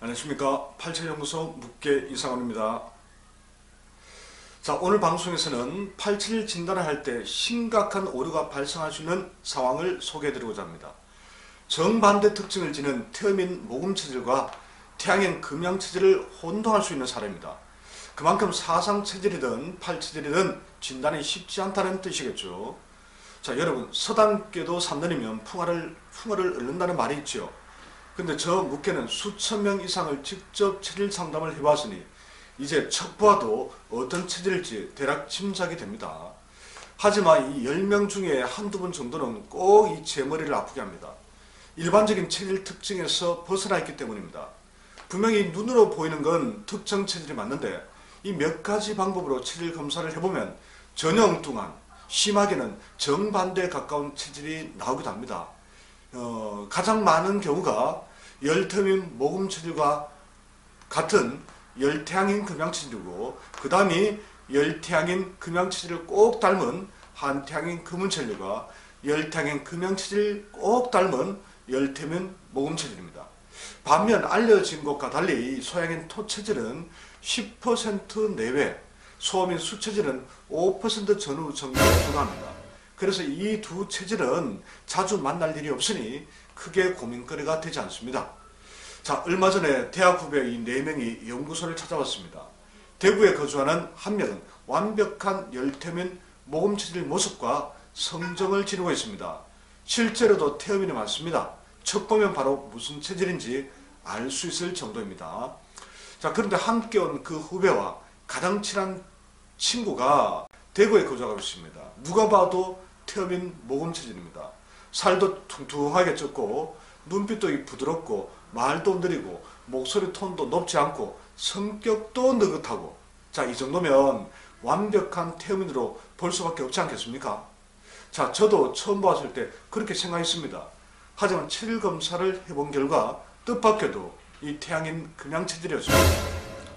안녕하십니까. 87연구소 묵계 이상원입니다. 자, 오늘 방송에서는 87 진단을 할 때 심각한 오류가 발생할 수 있는 상황을 소개해드리고자 합니다. 정반대 특징을 지닌 태음인 모금체질과 태양인 금양체질을 혼동할 수 있는 사례입니다. 그만큼 사상체질이든 팔체질이든 진단이 쉽지 않다는 뜻이겠죠. 자, 여러분, 서당께도 3년이면 풍어를 얻는다는 말이 있죠. 근데 저 묵계는 수천 명 이상을 직접 체질 상담을 해봤으니 이제 척 봐도 어떤 체질일지 대략 짐작이 됩니다. 하지만 이 10명 중에 한두 분 정도는 꼭 이 제 머리를 아프게 합니다. 일반적인 체질 특징에서 벗어나 있기 때문입니다. 분명히 눈으로 보이는 건 특정 체질이 맞는데 이 몇 가지 방법으로 체질 검사를 해보면 전혀 엉뚱한, 심하게는 정반대에 가까운 체질이 나오기도 합니다. 가장 많은 경우가 열태음인 모금체질과 같은 열태양인 금양체질이고, 그 다음이 열태양인 금양체질을 꼭 닮은 한태양인 금운체질과 열태양인 금양체질을 꼭 닮은 열태음인 모금체질입니다. 반면 알려진 것과 달리 소양인 토체질은 10% 내외, 소음인 수체질은 5% 전후 정도에 불과합니다. 그래서 이 두 체질은 자주 만날 일이 없으니 크게 고민거리가 되지 않습니다. 자, 얼마 전에 대학 후배 이 4명이 연구소를 찾아왔습니다. 대구에 거주하는 한 명은 완벽한 열태음인 모금체질 모습과 성정을 지니고 있습니다. 실제로도 태음인이 많습니다. 척 보면 바로 무슨 체질인지 알 수 있을 정도입니다. 자, 그런데 함께 온 그 후배와 가장 친한 친구가 대구에 거주하고 있습니다. 누가 봐도 태음인 모금체질입니다. 살도 퉁퉁하게 쪘고 눈빛도 부드럽고 말도 느리고 목소리 톤도 높지 않고 성격도 느긋하고, 자, 이 정도면 완벽한 태음인으로 볼 수밖에 없지 않겠습니까? 자, 저도 처음 봤을 때 그렇게 생각했습니다. 하지만 체질 검사를 해본 결과 뜻밖에도 이 태양인 금양체질이었습니다.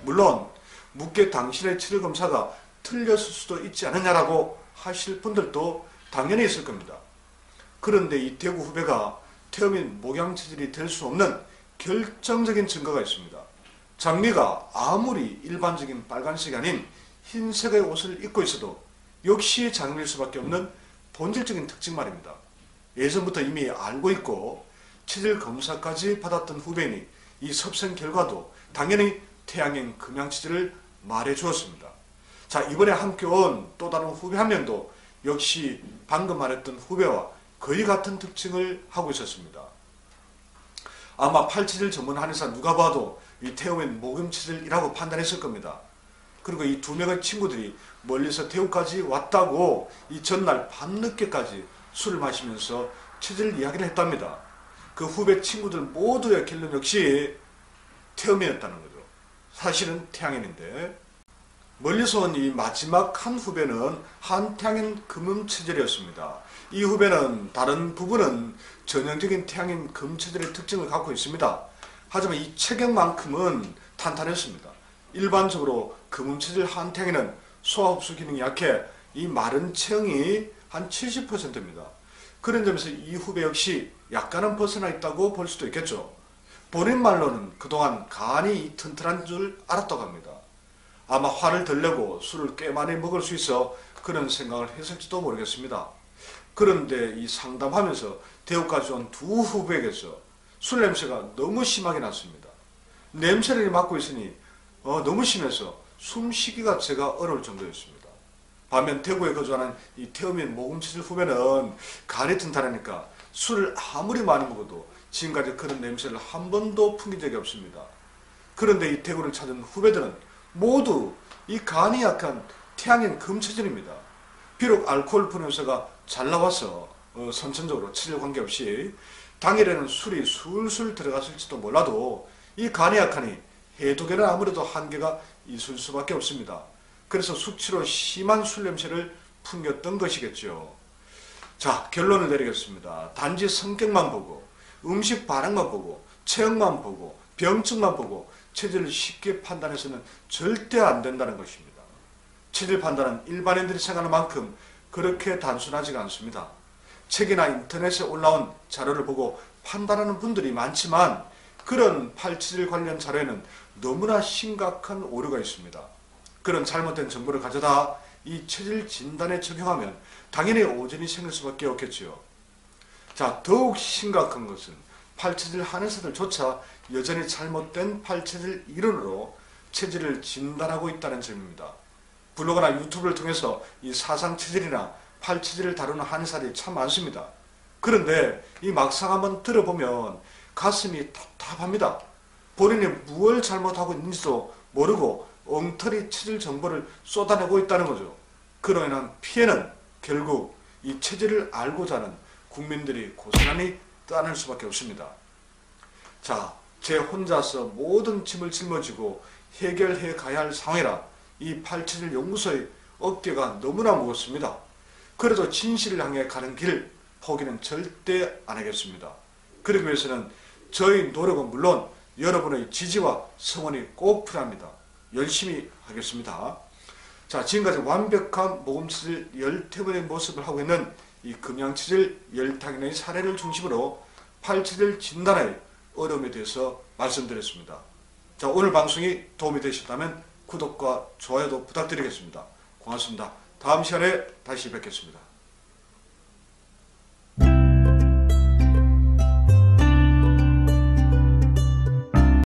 물론 묵계 당신의 체질 검사가 틀렸을 수도 있지 않느냐라고 하실 분들도 당연히 있을 겁니다. 그런데 이 대구 후배가 태음인 목양체질이 될 수 없는 결정적인 증거가 있습니다. 장미가 아무리 일반적인 빨간색이 아닌 흰색의 옷을 입고 있어도 역시 장미일 수밖에 없는 본질적인 특징 말입니다. 예전부터 이미 알고 있고 체질 검사까지 받았던 후배니 이 섭생 결과도 당연히 태양인 금양체질을 말해 주었습니다. 자, 이번에 함께 온 또 다른 후배 한 명도 역시 방금 말했던 후배와 거의 같은 특징을 하고 있었습니다. 아마 팔체질 전문 한의사 누가 봐도 이 태음인 모금체질이라고 판단했을 겁니다. 그리고 이 두 명의 친구들이 멀리서 대구까지 왔다고 이 전날 밤늦게까지 술을 마시면서 체질 이야기를 했답니다. 그 후배 친구들 모두의 결론 역시 태음이었다는 거죠. 사실은 태양인인데, 멀리서 온 이 마지막 한 후배는 한태양인 금음체질이었습니다. 이 후배는 다른 부분은 전형적인 태양인 금체질의 특징을 갖고 있습니다. 하지만 이 체격만큼은 탄탄했습니다. 일반적으로 금음체질 한태양인은 소화흡수 기능이 약해 이 마른 체형이 한 70%입니다. 그런 점에서 이 후배 역시 약간은 벗어나 있다고 볼 수도 있겠죠. 본인 말로는 그동안 간이 튼튼한 줄 알았다고 합니다. 아마 화를 덜 내고 술을 꽤 많이 먹을 수 있어 그런 생각을 했을지도 모르겠습니다. 그런데 이 상담하면서 대구까지 온 두 후배에게서 술 냄새가 너무 심하게 났습니다. 냄새를 맡고 있으니 너무 심해서 숨쉬기가 제가 어려울 정도였습니다. 반면 대구에 거주하는 이 태음인 모금체질 후배는 간이 튼튼하니까 술을 아무리 많이 먹어도 지금까지 그런 냄새를 한 번도 풍긴 적이 없습니다. 그런데 이 대구를 찾은 후배들은 모두 이 간이 약한 태양인 금체질입니다. 비록 알코올 분해서가 잘 나와서 선천적으로 체질 관계없이 당일에는 술이 술술 들어갔을지도 몰라도 이 간이 약하니 해독에는 아무래도 한계가 있을 수밖에 없습니다. 그래서 숙취로 심한 술 냄새를 풍겼던 것이겠죠. 자, 결론을 내리겠습니다. 단지 성격만 보고 음식 반응만 보고 체형만 보고 병증만 보고 체질을 쉽게 판단해서는 절대 안 된다는 것입니다. 체질 판단은 일반인들이 생각하는 만큼 그렇게 단순하지가 않습니다. 책이나 인터넷에 올라온 자료를 보고 판단하는 분들이 많지만 그런 팔체질 관련 자료에는 너무나 심각한 오류가 있습니다. 그런 잘못된 정보를 가져다 이 체질 진단에 적용하면 당연히 오전이 생길 수밖에 없겠지요. 자, 더욱 심각한 것은 팔체질 한의사들조차 여전히 잘못된 팔체질 이론으로 체질을 진단하고 있다는 점입니다. 블로그나 유튜브를 통해서 이 사상체질이나 팔체질을 다루는 한의사들이 참 많습니다. 그런데 이 막상 한번 들어보면 가슴이 답답합니다. 본인이 무엇을 잘못하고 있는지도 모르고 엉터리 체질 정보를 쏟아내고 있다는 거죠. 그로 인한 피해는 결국 이 체질을 알고자 하는 국민들이 고스란히 떠안을 수밖에 없습니다. 자, 제 혼자서 모든 짐을 짊어지고 해결해 가야 할 상황이라 이 팔체질 연구소의 어깨가 너무나 무겁습니다. 그래도 진실을 향해 가는 길 포기는 절대 안 하겠습니다. 그러기 위해서는 저희 노력은 물론 여러분의 지지와 성원이 꼭 필요합니다. 열심히 하겠습니다. 자, 지금까지 완벽한 모금체질 10태분의 모습을 하고 있는 이 금양체질 10당인의 사례를 중심으로 팔체질 진단의 어려움에 대해서 말씀드렸습니다. 자, 오늘 방송이 도움이 되셨다면 구독과 좋아요도 부탁드리겠습니다. 고맙습니다. 다음 시간에 다시 뵙겠습니다.